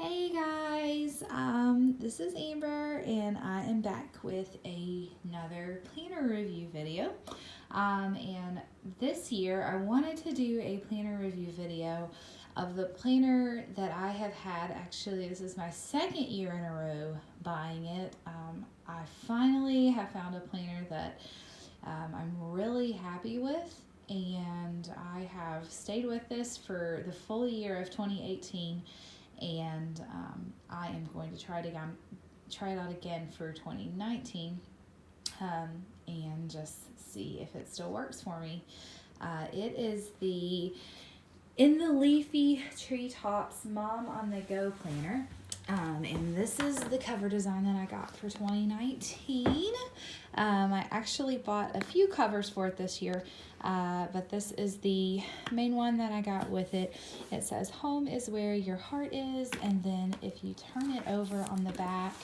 Hey guys, this is Amber and I am back with another planner review video. And this year I wanted to do a planner review video of the planner that I have had. Actually, this is my second year in a row buying it. I finally have found a planner that I'm really happy with, and I have stayed with this for the full year of 2018. And I am going to try it out again for 2019, and just see if it still works for me. It is the In the Leafy Treetops Mom on the Go planner. And this is the cover design that I got for 2019. I actually bought a few covers for it this year, but this is the main one that I got with it. It says, "Home is where your heart is," and then if you turn it over on the back,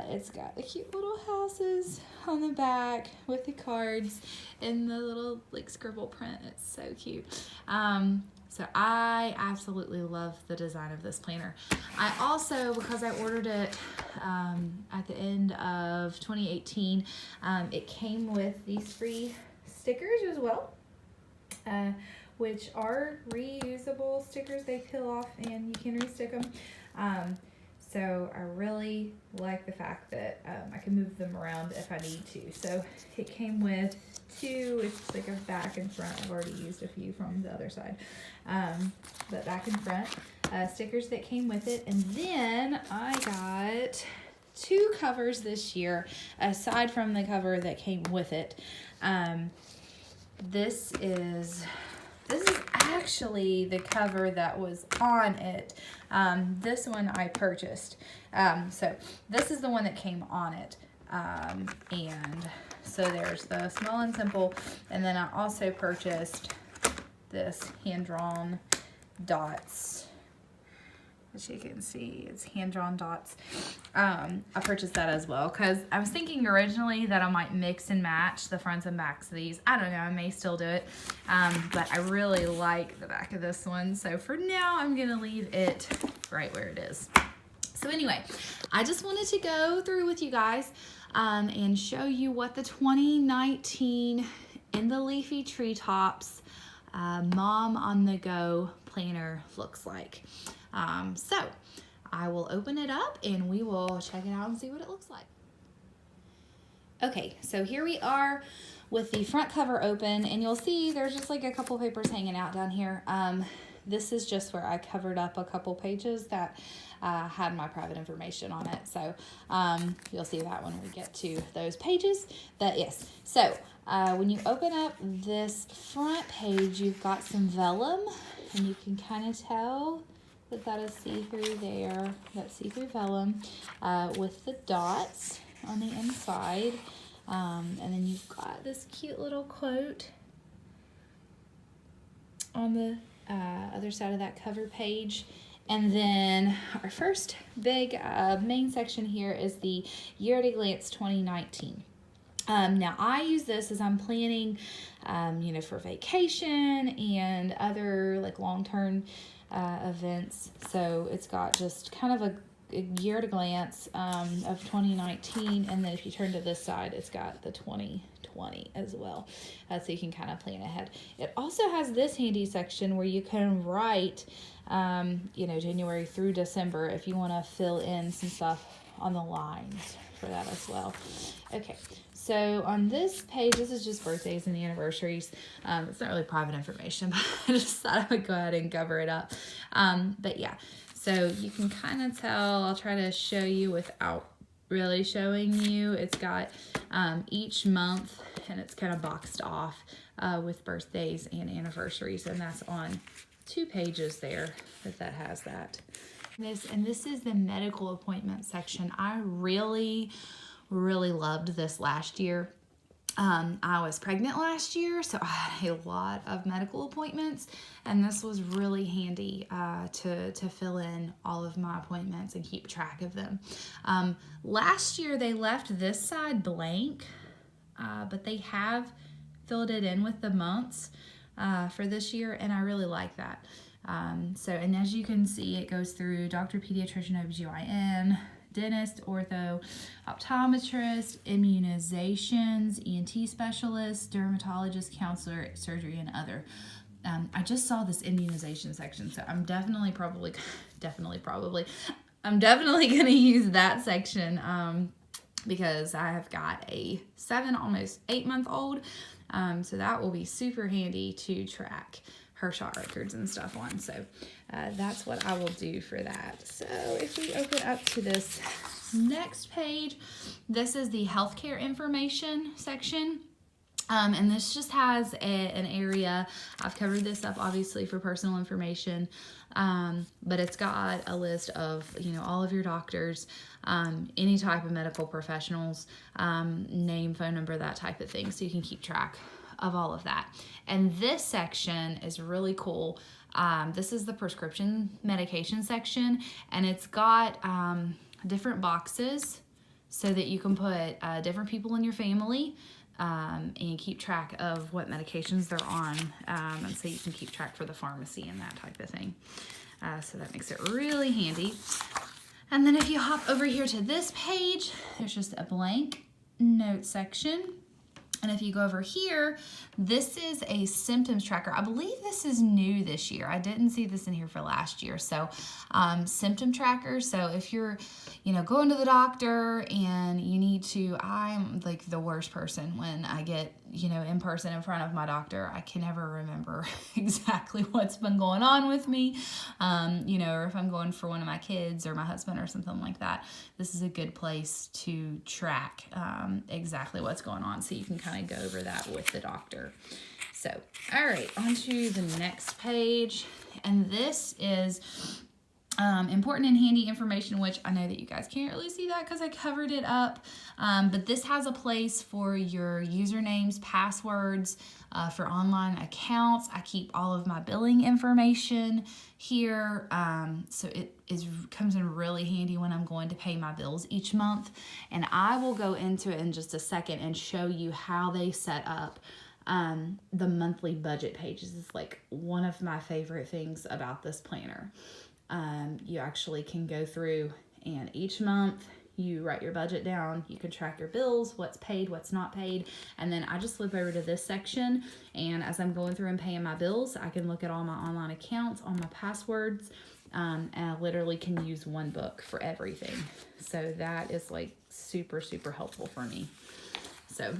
it's got the cute little houses on the back with the cards and the little like scribble print. It's so cute. So I absolutely love the design of this planner. I also, because I ordered it at the end of 2018, it came with these free stickers as well, which are reusable stickers. They peel off and you can restick them. So I really like the fact that I can move them around if I need to. So it came with two. It's like a back and front. I've already used a few from the other side. But back and front stickers that came with it. And then I got two covers this year aside from the cover that came with it. This is actually the cover that was on it. This one I purchased. So this is the one that came on it. And so there's the Small and Simple. And then I also purchased this hand-drawn dots. As you can see, it's hand-drawn dots. I purchased that as well because I was thinking originally that I might mix and match the fronts and backs of these. I don't know, I may still do it, but I really like the back of this one. So for now, I'm gonna leave it right where it is. So anyway, I just wanted to go through with you guys and show you what the 2019 In the Leafy Treetops Mom on the Go planner looks like. So I will open it up and we will check it out and see what it looks like. Okay, so here we are with the front cover open, and you'll see there's just like a couple papers hanging out down here. This is just where I covered up a couple pages that had my private information on it. So you'll see that when we get to those pages. But yes, so when you open up this front page, you've got some vellum, and you can kind of tell that is see-through there. That's see-through vellum with the dots on the inside. And then you've got this cute little quote on the other side of that cover page. And then our first big main section here is the Year at a Glance 2019. Now I use this as I'm planning, for vacation and other like long-term events. So it's got just kind of a year at a glance of 2019, and then if you turn to this side, it's got the 2020 as well, so you can kind of plan ahead. It also has this handy section where you can write January through December if you want to fill in some stuff on the lines for that as well. Okay, so on this page, this is just birthdays and anniversaries. It's not really private information, but I just thought I would go ahead and cover it up. But yeah, so you can kind of tell. I'll try to show you without really showing you. It's got each month, and it's kind of boxed off with birthdays and anniversaries, and that's on 2 pages there that has that. This is the medical appointment section. I really loved this last year. I was pregnant last year, so I had a lot of medical appointments, and this was really handy to fill in all of my appointments and keep track of them. Last year they left this side blank, but they have filled it in with the months for this year, and I really like that. And as you can see, it goes through doctor, pediatrician, OBGYN, dentist, ortho, optometrist, immunizations, ENT specialist, dermatologist, counselor, surgery, and other. I just saw this immunization section, so I'm definitely going to use that section because I have got a 7, almost 8-month-old. So that will be super handy to track her shot records and stuff on. So that's what I will do for that. So if we open up to this next page, this is the healthcare information section. And this just has an area, I've covered this up obviously for personal information, but it's got a list of, all of your doctors, any type of medical professionals, name, phone number, that type of thing, so you can keep track of all of that. And this section is really cool. This is the prescription medication section, and it's got different boxes so that you can put different people in your family, and keep track of what medications they're on, and so you can keep track for the pharmacy and that type of thing. So that makes it really handy. And then if you hop over here to this page, there's just a blank note section. And if you go over here, this is a symptoms tracker. I believe this is new this year. I didn't see this in here for last year. So symptom tracker. So if you're, going to the doctor and you need to, I'm like the worst person when I get, in person in front of my doctor. I can never remember exactly what's been going on with me, or if I'm going for one of my kids or my husband or something like that. This is a good place to track exactly what's going on, so you can kind of go over that with the doctor. So, all right, on to the next page, and this is important and handy information, which I know that you guys can't really see that because I covered it up, but this has a place for your usernames, passwords, for online accounts. I keep all of my billing information here, so it comes in really handy when I'm going to pay my bills each month, and I will go into it in just a second and show you how they set up the monthly budget pages. Is like one of my favorite things about this planner. You actually can go through, and each month you write your budget down. You can track your bills, what's paid, what's not paid, and then I just flip over to this section, and as I'm going through and paying my bills, I can look at all my online accounts, all my passwords, and I literally can use one book for everything. So that is like super, super helpful for me. So,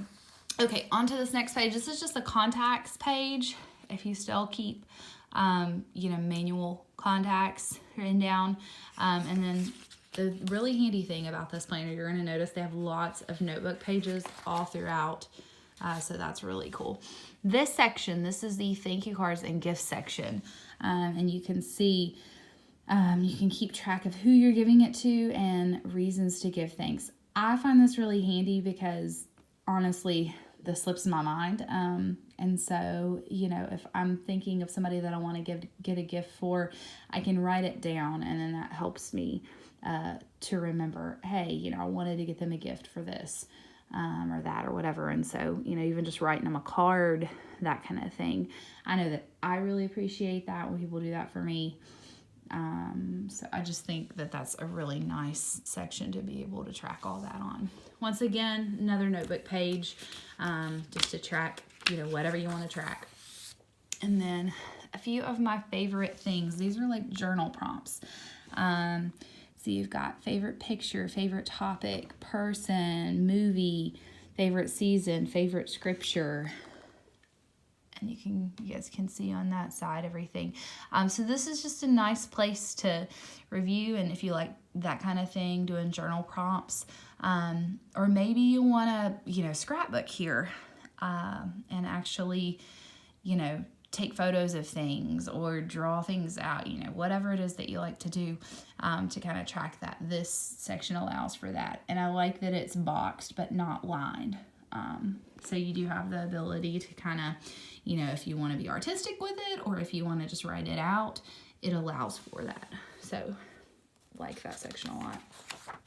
okay, on to this next page. This is just the contacts page. If you still keep manual contacts written down. And then the really handy thing about this planner, you're going to notice they have lots of notebook pages all throughout. So that's really cool. This section, this is the thank you cards and gifts section. And you can see, you can keep track of who you're giving it to and reasons to give thanks. I find this really handy because honestly, this slips my mind. And so, if I'm thinking of somebody that I want to get a gift for, I can write it down, and then that helps me to remember, hey, I wanted to get them a gift for this or that or whatever. And so, even just writing them a card, that kind of thing. I know that I really appreciate that when people do that for me. So I just think that that's a really nice section to be able to track all that on. Once again, another notebook page, just to track, whatever you want to track. And then a few of my favorite things. These are like journal prompts. So you've got favorite picture, favorite topic, person, movie, favorite season, favorite scripture. And you guys can see on that side everything. So this is just a nice place to review, and if you like that kind of thing, doing journal prompts, or maybe you want to, scrapbook here, and actually, take photos of things or draw things out, whatever it is that you like to do, to kind of track that. This section allows for that, and I like that it's boxed but not lined. So you do have the ability to kind of, if you want to be artistic with it or if you want to just write it out, it allows for that. So like that section a lot.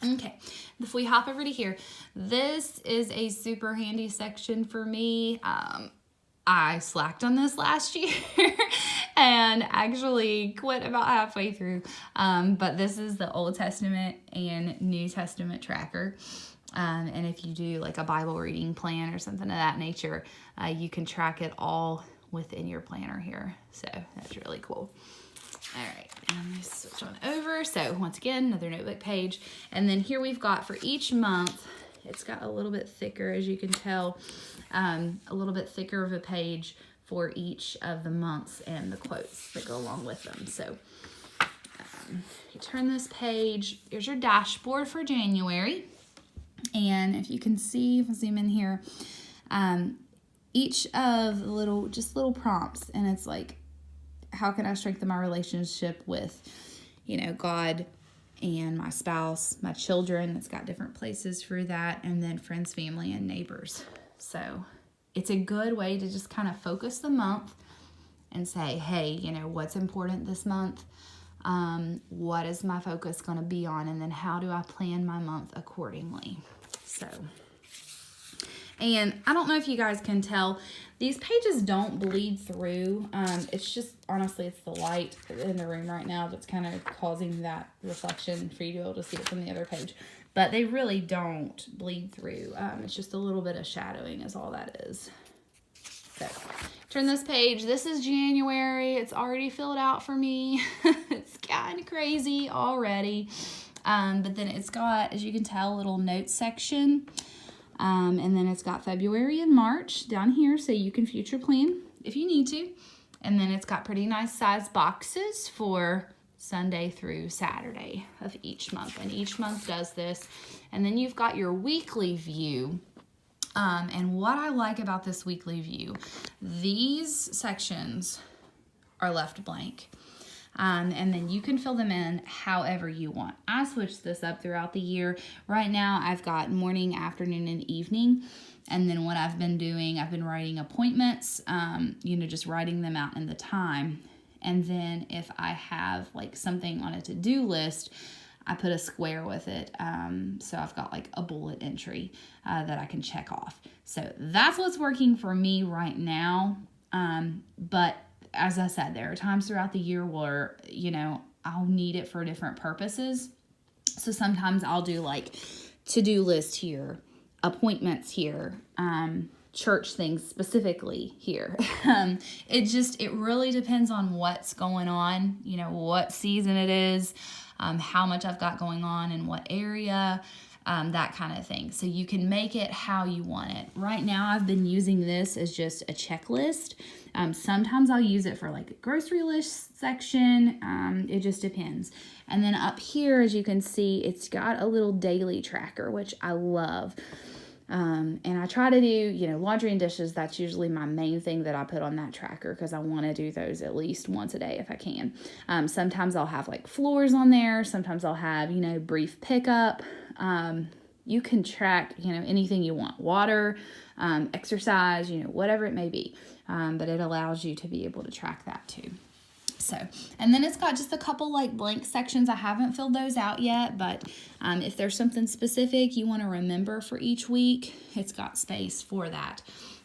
Okay, if we hop over to here, this is a super handy section for me. I slacked on this last year and actually quit about halfway through. But this is the Old Testament and New Testament tracker. And if you do like a Bible reading plan or something of that nature, you can track it all within your planner here. So that's really cool. All right, I'm going to switch on over. So once again, another notebook page. And then here we've got for each month, it's got a little bit thicker, as you can tell, a little bit thicker of a page for each of the months and the quotes that go along with them. So you turn this page, here's your dashboard for January. And if you can see, if I zoom in here, each of the little prompts, and it's like, how can I strengthen my relationship with, God and my spouse, my children? It's got different places for that, and then friends, family, and neighbors. So it's a good way to just kind of focus the month and say, hey, what's important this month? What is my focus going to be on? And then how do I plan my month accordingly? So, and I don't know if you guys can tell, these pages don't bleed through. It's just, honestly, it's the light in the room right now that's kind of causing that reflection for you to be able to see it from the other page. But they really don't bleed through. It's just a little bit of shadowing is all that is. So, turn this page. This is January. It's already filled out for me. It's kind of crazy already. But then it's got, as you can tell, a little notes section. And then it's got February and March down here, so you can future plan if you need to. And then it's got pretty nice size boxes for Sunday through Saturday of each month. And each month does this. And then you've got your weekly view. And what I like about this weekly view, these sections are left blank. And then you can fill them in however you want. I switched this up throughout the year. Right now I've got morning, afternoon, and evening. And then what I've been doing, I've been writing appointments, just writing them out in the time. And then if I have like something on a to-do list, I put a square with it. So I've got like a bullet entry that I can check off. So that's what's working for me right now. But as I said, there are times throughout the year where, I'll need it for different purposes. So sometimes I'll do like to-do list here, appointments here, church things specifically here. It really depends on what's going on, what season it is, how much I've got going on in what area, that kind of thing. So you can make it how you want it. Right now, I've been using this as just a checklist. Sometimes I'll use it for like a grocery list section. It just depends. And then up here, as you can see, it's got a little daily tracker, which I love. And I try to do, laundry and dishes. That's usually my main thing that I put on that tracker because I want to do those at least once a day if I can. Sometimes I'll have like floors on there. Sometimes I'll have, brief pickup. You can track, anything you want, water, exercise, whatever it may be. But it allows you to be able to track that too. So, and then it's got just a couple like blank sections. I haven't filled those out yet, but if there's something specific you want to remember for each week, it's got space for that.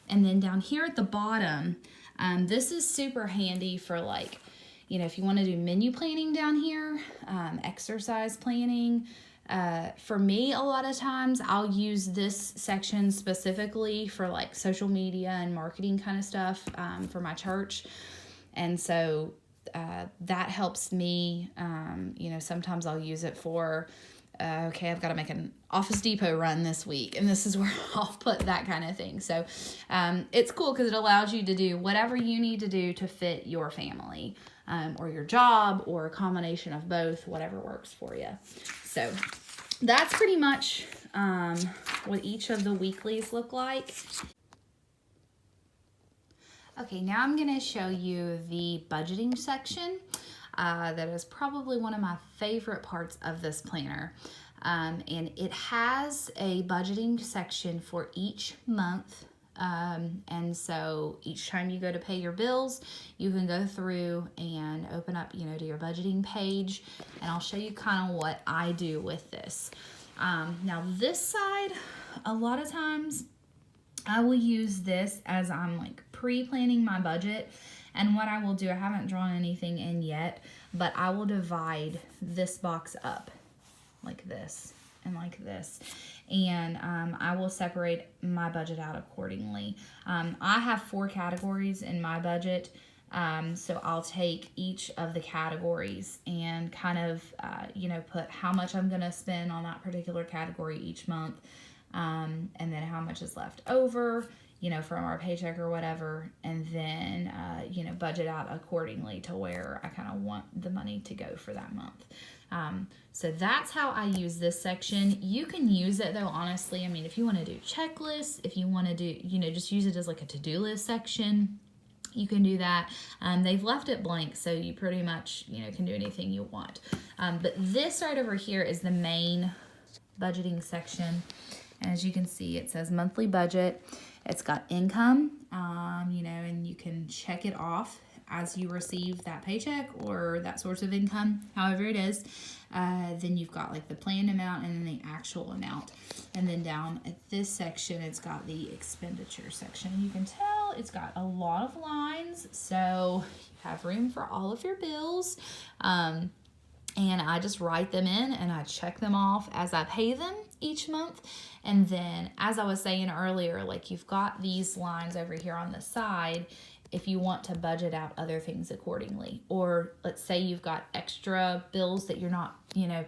And then down here at the bottom, this is super handy for like, if you want to do menu planning down here, exercise planning. For me, a lot of times I'll use this section specifically for like social media and marketing kind of stuff for my church. And so that helps me. Sometimes I'll use it for, okay, I've got to make an Office Depot run this week, and this is where I'll put that kind of thing. So it's cool because it allows you to do whatever you need to do to fit your family or your job or a combination of both, whatever works for you. So that's pretty much what each of the weeklies look like. Okay, now I'm going to show you the budgeting section. That is probably one of my favorite parts of this planner. And it has a budgeting section for each month. And so each time you go to pay your bills, you can go through and open up, to your budgeting page. And I'll show you kind of what I do with this. Now this side, a lot of times I will use this as I'm like pre-planning my budget, And what I will do, I haven't drawn anything in yet, but I will divide this box up like this and like this. And I will separate my budget out accordingly. I have 4 categories in my budget. So I'll take each of the categories and kind of, put how much I'm going to spend on that particular category each month. And then how much is left over, from our paycheck or whatever. And then, budget out accordingly to where I kind of want the money to go for that month. So that's how I use this section. You can use it though, honestly. I mean, if you want to do checklists, if you want to do, just use it as like a to-do list section, you can do that. They've left it blank, so you pretty much, can do anything you want. But this right over here is the main budgeting section. As you can see, it says monthly budget. It's got income, and you can check it off as you receive that paycheck or that source of income, however it is. Then you've got like the planned amount and then the actual amount. And then down at this section, it's got the expenditure section. You can tell it's got a lot of lines, so you have room for all of your bills. And I just write them in and I check them off as I pay them each month. And then, as I was saying earlier, like you've got these lines over here on the side if you want to budget out other things accordingly. Or let's say you've got extra bills that you're not,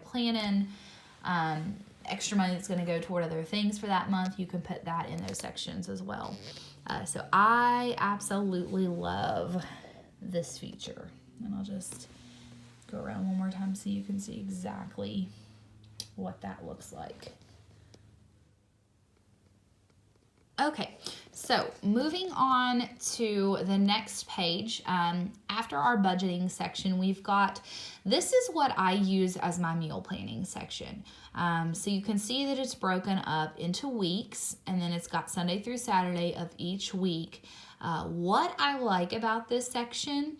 planning, extra money that's going to go toward other things for that month, you can put that in those sections as well. So I absolutely love this feature. And I'll just go around one more time so you can see exactly what that looks like. Okay, so moving on to the next page, after our budgeting section, we've got, this is what I use as my meal planning section. So you can see that it's broken up into weeks, and then it's got Sunday through Saturday of each week. What I like about this section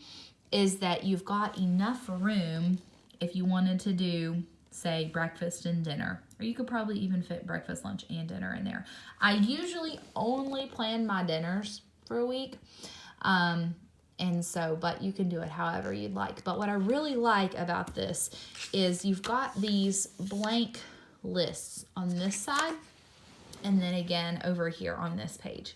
is that you've got enough room if you wanted to do, say, breakfast and dinner. Or you could probably even fit breakfast, lunch, and dinner in there. I usually only plan my dinners for a week. But you can do it however you'd like. But what I really like about this is you've got these blank lists on this side and then again over here on this page.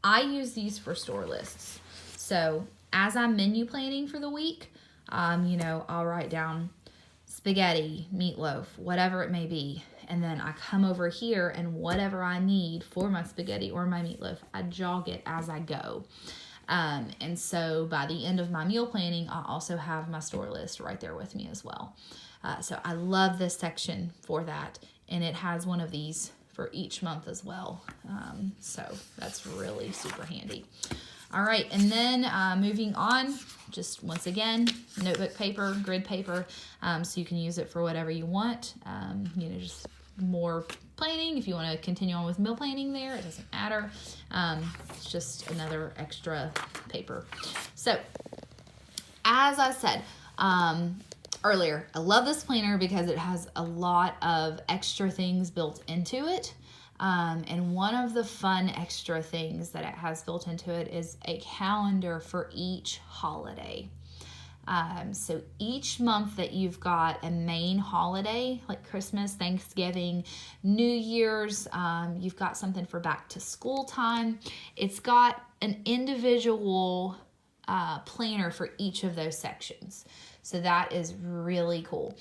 I use these for store lists. So as I'm menu planning for the week, I'll write down spaghetti, meatloaf, whatever it may be. And then I come over here and whatever I need for my spaghetti or my meatloaf, I jog it as I go. And so by the end of my meal planning, I also have my store list right there with me as well. So I love this section for that. And it has one of these for each month as well. So that's really super handy. All right, and then moving on, just once again, notebook paper, grid paper, so you can use it for whatever you want. Just more planning. If you want to continue on with meal planning there, it doesn't matter. It's just another extra paper. So, as I said earlier, I love this planner because it has a lot of extra things built into it. And one of the fun extra things that it has built into it is a calendar for each holiday. So each month that you've got a main holiday, like Christmas, Thanksgiving, New Year's, you've got something for back to school time. It's got an individual planner for each of those sections. So that is really cool.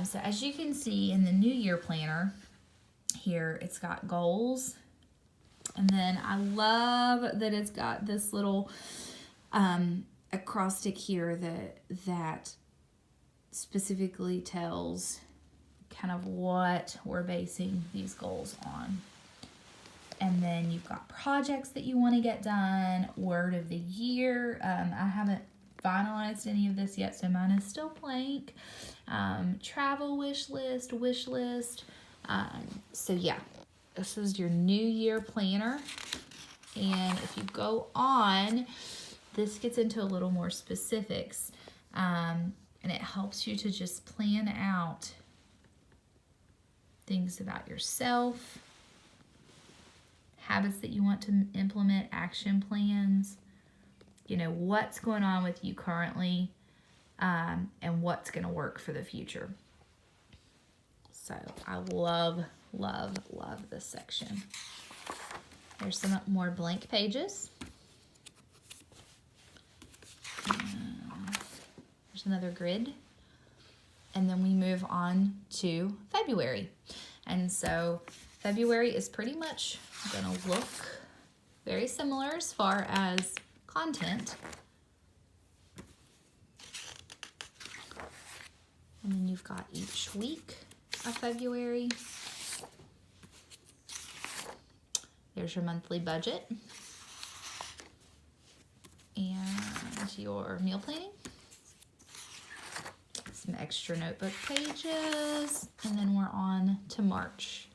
So as you can see in the New Year planner, here it's got goals, and then I love that it's got this little acrostic here that specifically tells kind of what we're basing these goals on. And then you've got projects that you want to get done, word of the year. I haven't finalized any of this yet, so mine is still blank. Travel wish list. So yeah, this is your New Year planner. And if you go on, this gets into a little more specifics. And it helps you to just plan out things about yourself, habits that you want to implement, action plans, you know, what's going on with you currently, and what's going to work for the future. So I love, love, love this section. There's some more blank pages. There's another grid. And then we move on to February. And so February is pretty much going to look very similar as far as content. And then you've got each week of February. There's your monthly budget and your meal planning. Some extra notebook pages, and then we're on to March.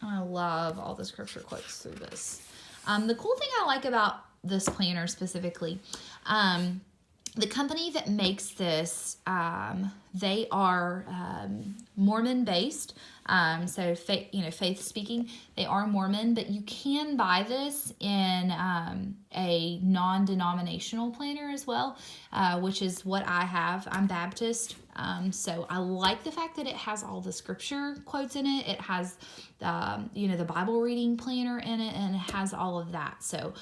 I love all the scripture quotes through this. The cool thing I like about this planner specifically, the company that makes this, they are Mormon based. So faith speaking, they are Mormon, but you can buy this in a non-denominational planner as well, which is what I have. I'm Baptist. So I like the fact that it has all the scripture quotes in it. It has, the Bible reading planner in it, and it has all of that. So,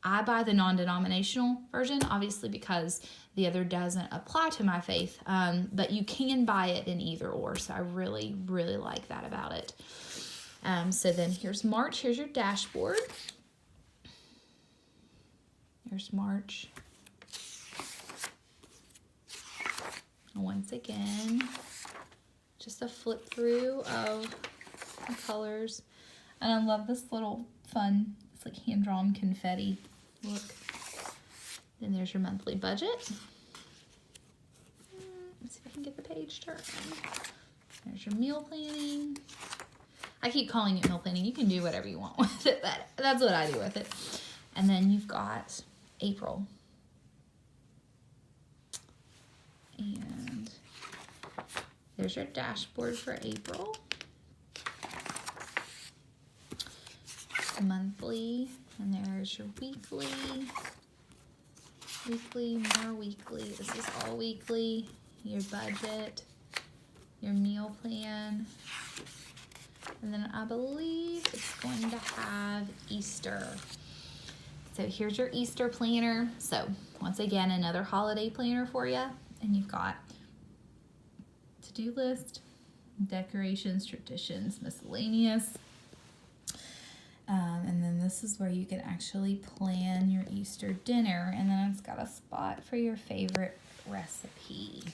I buy the non-denominational version, obviously, because the other doesn't apply to my faith, but you can buy it in either or, so I really, really like that about it. So then here's March. Here's your dashboard. There's March. Once again, just a flip through of the colors, and I love this little fun, it's like hand-drawn confetti look. Then there's your monthly budget. Let's see if I can get the page turned. There's your meal planning. I keep calling it meal planning. You can do whatever you want with it. That's what I do with it. And then you've got April. And there's your dashboard for April. Monthly. And there's your weekly. Weekly, more weekly. This is all weekly. Your budget, your meal plan, and then I believe it's going to have Easter. So here's your Easter planner. So once again, another holiday planner for you. And you've got to-do list, decorations, traditions, miscellaneous. And then this is where you can actually plan your Easter dinner. And then it's got a spot for your favorite recipe.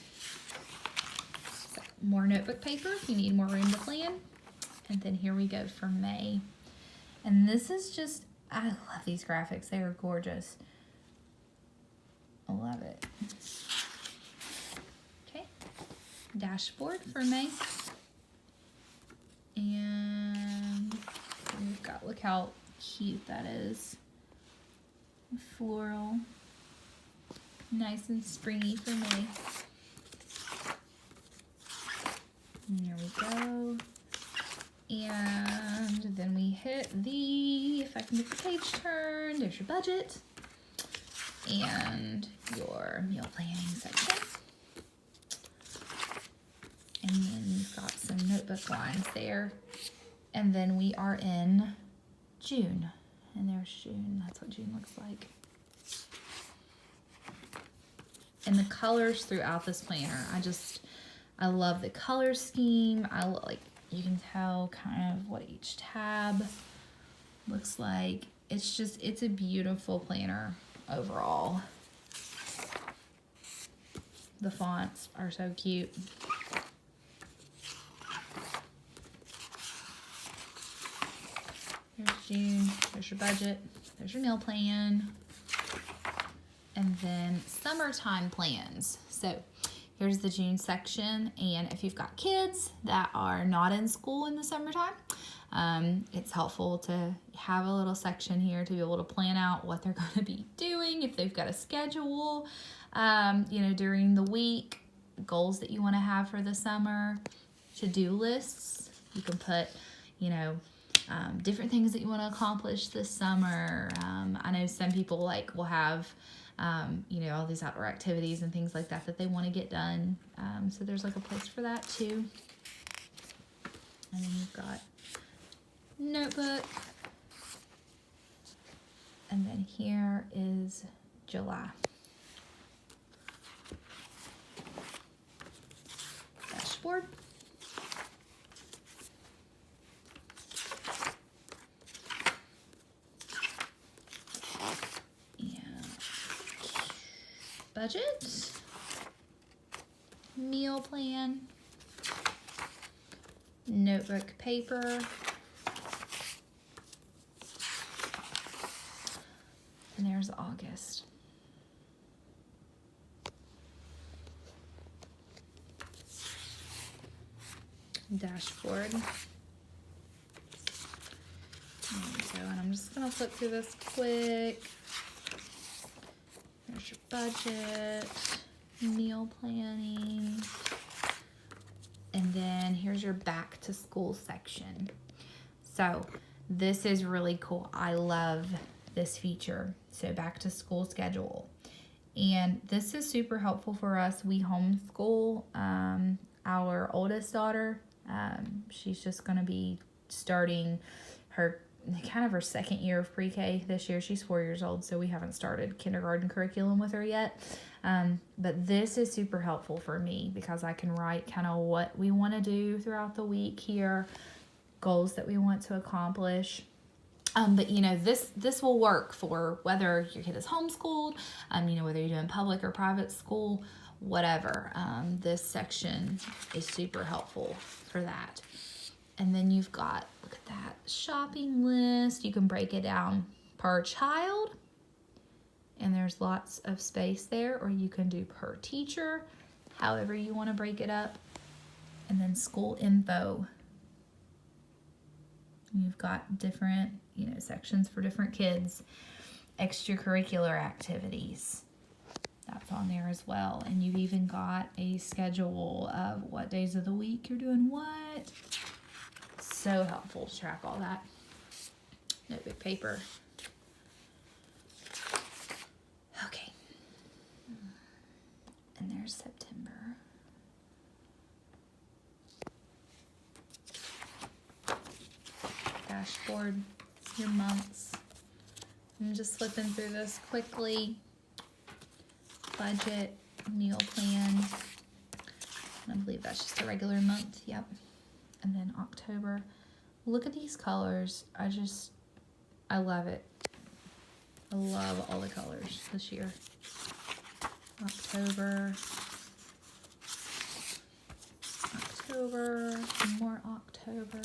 So more notebook paper if you need more room to plan. And then here we go for May. And this is just, I love these graphics. They are gorgeous. I love it. Okay. Dashboard for May. And we've got, look how cute that is. Floral. Nice and springy for May. And there we go. And then we hit the, if I can get the page turned, there's your budget and your meal planning section. And then you've got some notebook lines there. And then we are in June. And there's June. That's what June looks like. And the colors throughout this planner, I love the color scheme. You can tell kind of what each tab looks like. It's a beautiful planner overall. The fonts are so cute. There's June, there's your budget, there's your meal plan, and then summertime plans. So here's the June section, and if you've got kids that are not in school in the summertime, it's helpful to have a little section here to be able to plan out what they're going to be doing, if they've got a schedule, during the week, goals that you want to have for the summer, to-do lists. You can put, different things that you want to accomplish this summer. I know some people like will have, you know, all these outdoor activities and things like that that they want to get done. So there's like a place for that too. And then you've got notebook. And then here is July. Dashboard. Budget, meal plan, notebook paper, and there's August. Dashboard. There we go, and I'm just gonna flip through this quick. There's your budget, meal planning, and then here's your back to school section. So this is really cool. I love this feature. So back to school schedule. And this is super helpful for us. We homeschool our oldest daughter. She's just going to be starting her second year of pre-K this year. She's 4 years old, so we haven't started kindergarten curriculum with her yet. But this is super helpful for me because I can write kind of what we want to do throughout the week here, goals that we want to accomplish. But you know, this will work for whether your kid is homeschooled, you know, whether you're doing public or private school, whatever. This section is super helpful for that. And then you've got, look at that, shopping list. You can break it down per child, and there's lots of space there, or you can do per teacher, however you want to break it up. And then school info. You've got different, you know, sections for different kids. Extracurricular activities. That's on there as well. And you've even got a schedule of what days of the week you're doing what. So helpful to track all that. Notebook paper. Okay. And there's September. Dashboard, your months. I'm just flipping through this quickly. Budget, meal plan. I believe that's just a regular month. Yep. And then October. Look at these colors. I love it. I love all the colors this year. October, more October.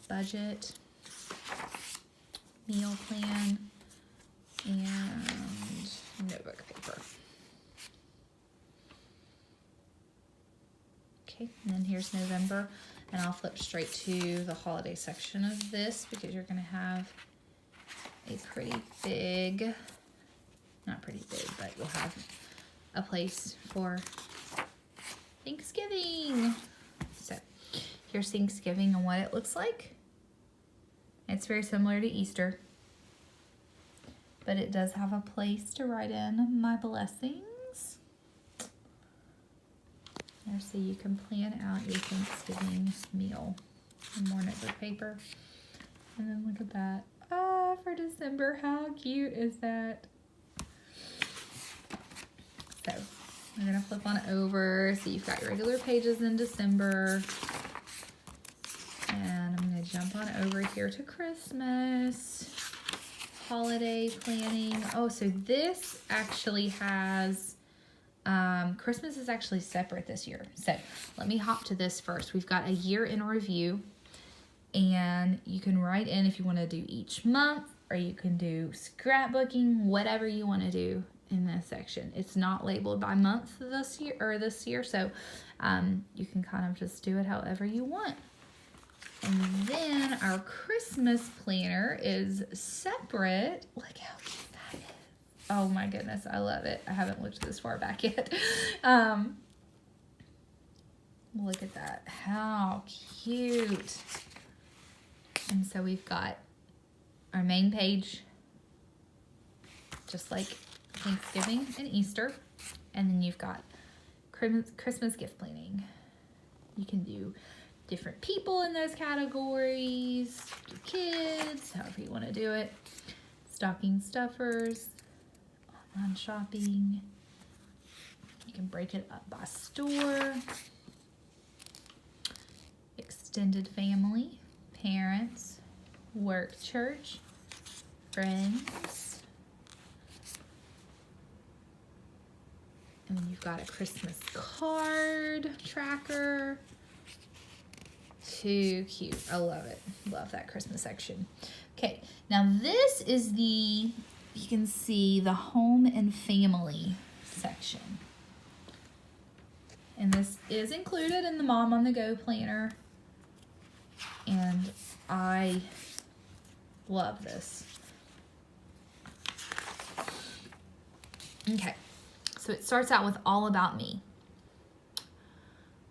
Budget, meal plan, and notebook paper. Okay, and then here's November, and I'll flip straight to the holiday section of this because you're going to have a pretty big, not pretty big, but you'll have a place for Thanksgiving. So here's Thanksgiving and what it looks like. It's very similar to Easter, but it does have a place to write in my blessings. There, so you can plan out your Thanksgiving meal. And more notebook paper. And then look at that. Ah, for December, how cute is that? So, we're going to flip on over. So you've got your regular pages in December. And I'm going to jump on over here to Christmas. Holiday planning. Oh, so this actually has, Christmas is actually separate this year. So let me hop to this first. We've got a year in review, and you can write in if you want to do each month, or you can do scrapbooking, whatever you want to do in this section. It's not labeled by month this year, so you can kind of just do it however you want. And then our Christmas planner is separate. Look how cute that is. Oh my goodness, I love it. I haven't looked this far back yet. Look at that. How cute. And so we've got our main page, just like Thanksgiving and Easter. And then you've got Christmas gift planning. You can do different people in those categories, your kids, however you want to do it. Stocking stuffers, online shopping. You can break it up by store. Extended family, parents, work, church, friends. And then you've got a Christmas card tracker. Too cute. I love it. Love that Christmas section. Okay, now this is you can see the home and family section. And this is included in the Mom on the Go planner. And I love this. Okay, so it starts out with all about me.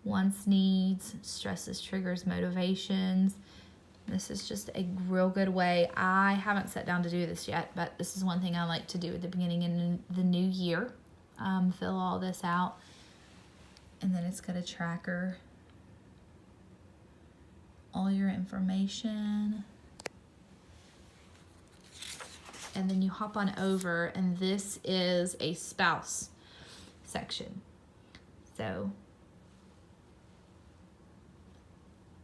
Wants, needs, stresses, triggers, motivations. This is just a real good way. I haven't sat down to do this yet, but this is one thing I like to do at the beginning of the new year. Fill all this out. And then it's got a tracker. All your information. And then you hop on over, and this is a spouse section. So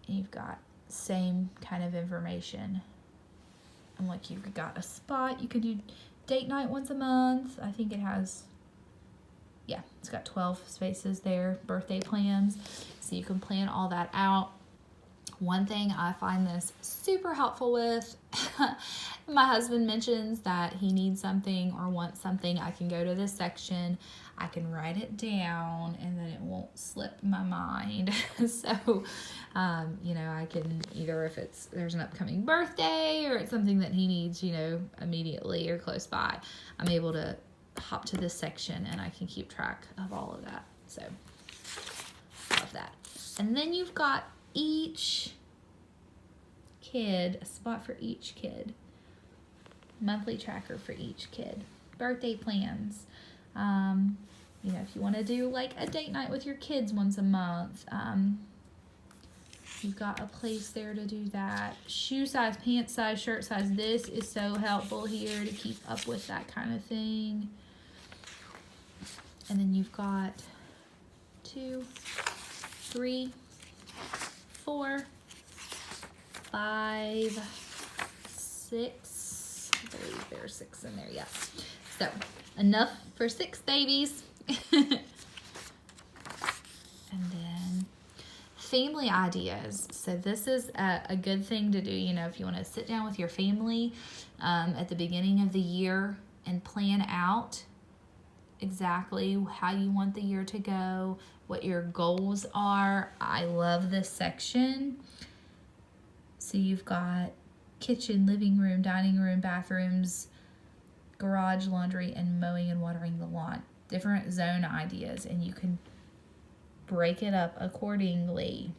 you've got same kind of information. And like you've got a spot. You could do date night once a month. I think it has, yeah, it's got 12 spaces there. Birthday plans. So you can plan all that out. One thing I find this super helpful with, my husband mentions that he needs something or wants something, I can go to this section, I can write it down, and then it won't slip my mind. So, you know, I can either, if there's an upcoming birthday or it's something that he needs, you know, immediately or close by, I'm able to hop to this section and I can keep track of all of that. So, love that. And then you've got each kid, a spot for each kid, monthly tracker for each kid, birthday plans. You know, if you want to do like a date night with your kids once a month, you've got a place there to do that. Shoe size, pant size, shirt size. This is so helpful here to keep up with that kind of thing. And then you've got 2, 3, 4, 5, 6. I believe there's 6 in there, yeah. So, enough for 6 babies. And then family ideas. So this is a good thing to do, you know, if you want to sit down with your family at the beginning of the year and plan out exactly how you want the year to go, what your goals are. I love this section. So you've got kitchen, living room, dining room, bathrooms, garage, laundry, and mowing and watering the lawn. Different zone ideas, and you can break it up accordingly.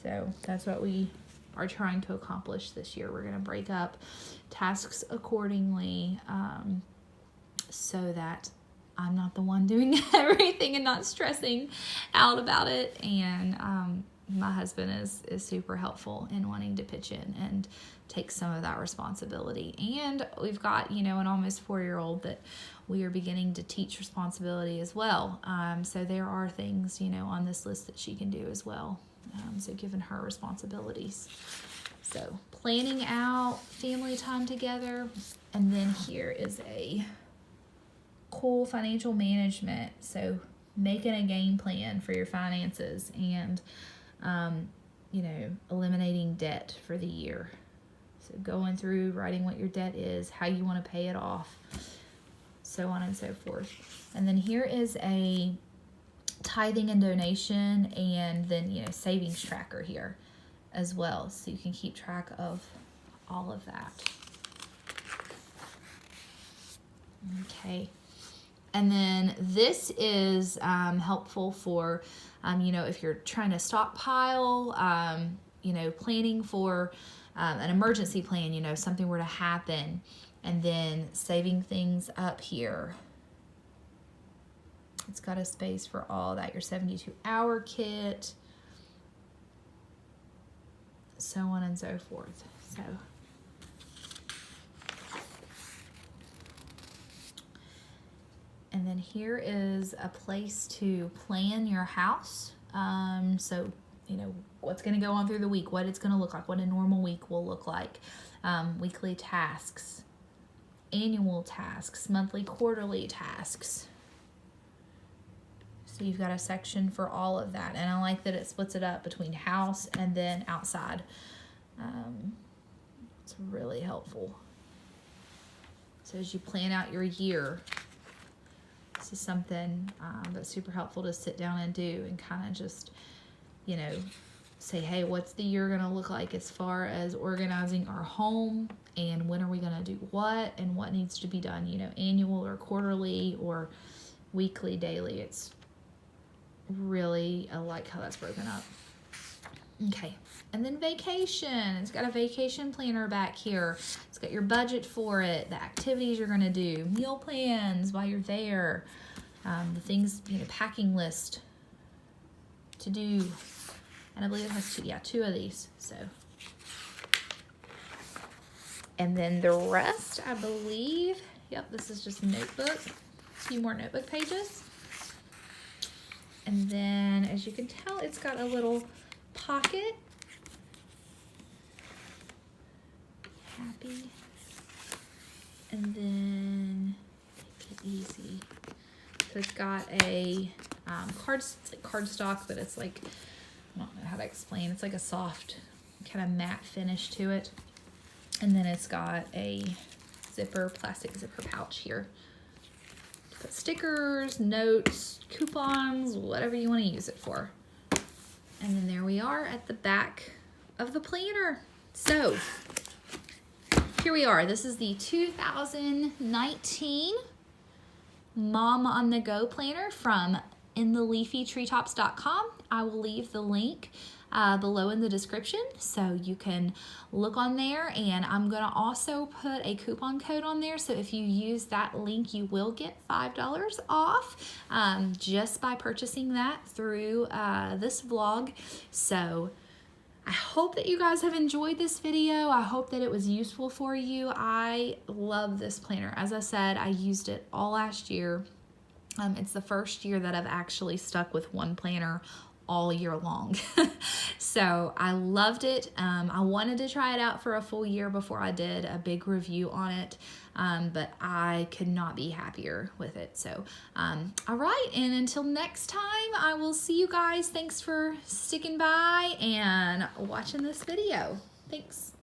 So that's what we are trying to accomplish this year. We're going to break up tasks accordingly so that I'm not the one doing everything and not stressing out about it. And my husband is super helpful in wanting to pitch in and take some of that responsibility. And we've got, you know, an almost 4-year-old that we are beginning to teach responsibility as well. So there are things, you know, on this list that she can do as well. So giving her responsibilities. So planning out family time together. And then here is a cool financial management. So making a game plan for your finances and, you know, eliminating debt for the year. So going through, writing what your debt is, how you want to pay it off, so on and so forth. And then here is a tithing and donation, and then, you know, savings tracker here as well. So you can keep track of all of that. Okay. And then this is helpful for, you know, if you're trying to stockpile, you know, planning for an emergency plan, you know, something were to happen, and then saving things up here. It's got a space for all that, your 72-hour kit, so on and so forth. So and then here is a place to plan your house. So, you know, what's going to go on through the week, what it's going to look like, what a normal week will look like, weekly tasks, annual tasks, monthly, quarterly tasks. So you've got a section for all of that. And I like that it splits it up between house and then outside. It's really helpful. So as you plan out your year, this is something that's super helpful to sit down and do, and kind of just, you know, say, hey, what's the year going to look like as far as organizing our home, and when are we going to do what, and what needs to be done, you know, annual or quarterly or weekly, daily. It's really, I like how that's broken up. Okay, and then vacation. It's got a vacation planner back here. It's got your budget for it, the activities you're going to do, meal plans while you're there, the things, you know, packing list to do. And I believe it has two of these. So, and then the rest, I believe, yep, this is just a notebook, a few more notebook pages. And then, as you can tell, it's got a little pocket. Happy. And then, take it easy. So it's got a it's like cardstock, but it's like, I don't know how to explain. It's like a soft, kind of matte finish to it. And then it's got a plastic zipper pouch here. Put stickers, notes, coupons, whatever you want to use it for. And then there we are at the back of the planner. So here we are. This is the 2019 Mom on the Go planner from intheleafytreetops.com. I will leave the link below in the description, so you can look on there, and I'm gonna also put a coupon code on there, so if you use that link you will get $5 off just by purchasing that through this vlog. So I hope that you guys have enjoyed this video. I hope that it was useful for you. I love this planner. As I said, I used it all last year. It's the first year that I've actually stuck with one planner all year long. So I loved it. I wanted to try it out for a full year before I did a big review on it, but I could not be happier with it. So all right, and until next time, I will see you guys. Thanks for sticking by and watching this video. Thanks.